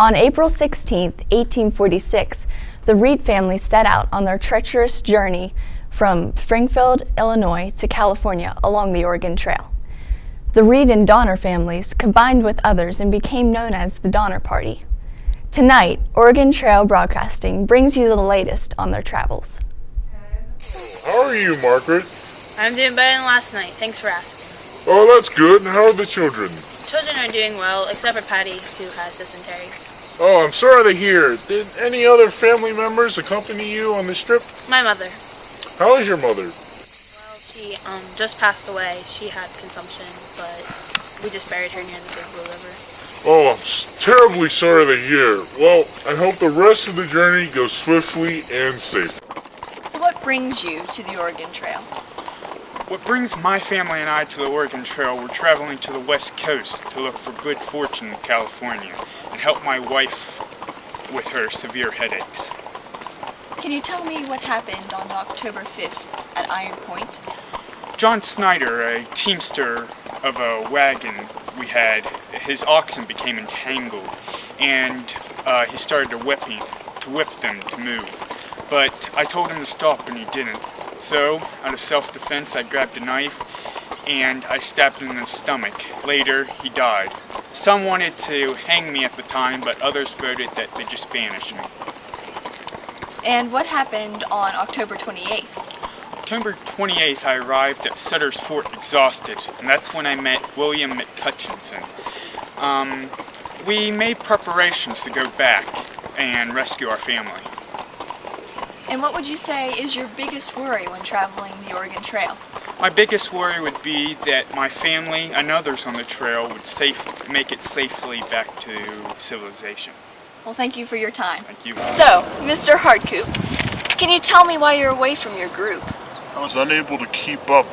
On April 16, 1846, the Reed family set out on their treacherous journey from Springfield, Illinois to California along the Oregon Trail. The Reed and Donner families combined with others and became known as the Donner Party. Tonight, Oregon Trail Broadcasting brings you the latest on their travels. How are you, Margaret? I'm doing better than last night. Thanks for asking. Oh, that's good. How are the children? Children are doing well, except for Patty, who has dysentery. Oh, I'm sorry to hear. Did any other family members accompany you on this trip? My mother. How is your mother? Well, she just passed away. She had consumption, but we just buried her near the Big Blue River. Oh, I'm terribly sorry to hear. Well, I hope the rest of the journey goes swiftly and safe. So what brings you to the Oregon Trail? What brings my family and I to the Oregon Trail, we're traveling to the West Coast to look for good fortune in California and help my wife with her severe headaches. Can you tell me what happened on October 5th at Iron Point? John Snyder, a teamster of a wagon we had, his oxen became entangled and he started to whip them to move. But I told him to stop and he didn't. So, out of self-defense, I grabbed a knife and I stabbed him in the stomach. Later, he died. Some wanted to hang me at the time, but others voted that they just banish me. And what happened on October 28th? October 28th, I arrived at Sutter's Fort exhausted, and that's when I met William McCutcheon. We made preparations to go back and rescue our family. And what would you say is your biggest worry when traveling the Oregon Trail? My biggest worry would be that my family and others on the trail would make it safely back to civilization. Well, thank you for your time. Thank you. So, Mr. Hardcoop, can you tell me why you're away from your group? I was unable to keep up.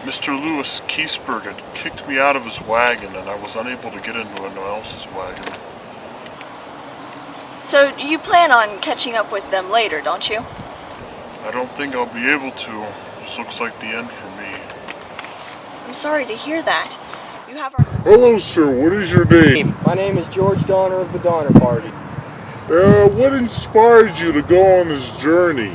Mr. Lewis Keseberg had kicked me out of his wagon and I was unable to get into anyone else's wagon. So, you plan on catching up with them later, don't you? I don't think I'll be able to. This looks like the end for me. I'm sorry to hear that. You have our... Hello, sir. What is your name? My name is George Donner of the Donner Party. What inspired you to go on this journey?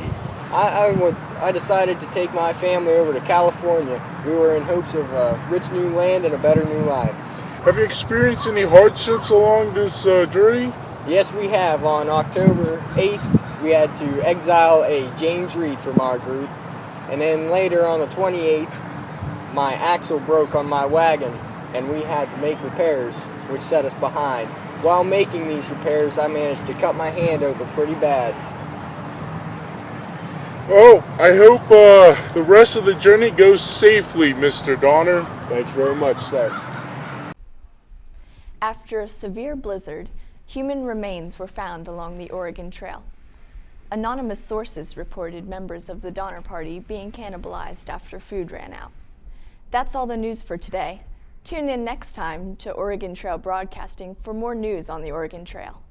I decided to take my family over to California. We were in hopes of a rich new land and a better new life. Have you experienced any hardships along this journey? Yes, we have. On October 8th, we had to exile a James Reed from our group. And then later on the 28th, my axle broke on my wagon and we had to make repairs, which set us behind. While making these repairs, I managed to cut my hand open pretty bad. Oh, I hope the rest of the journey goes safely, Mr. Donner. Thanks very much, sir. After a severe blizzard, human remains were found along the Oregon Trail. Anonymous sources reported members of the Donner Party being cannibalized after food ran out. That's all the news for today. Tune in next time to Oregon Trail Broadcasting for more news on the Oregon Trail.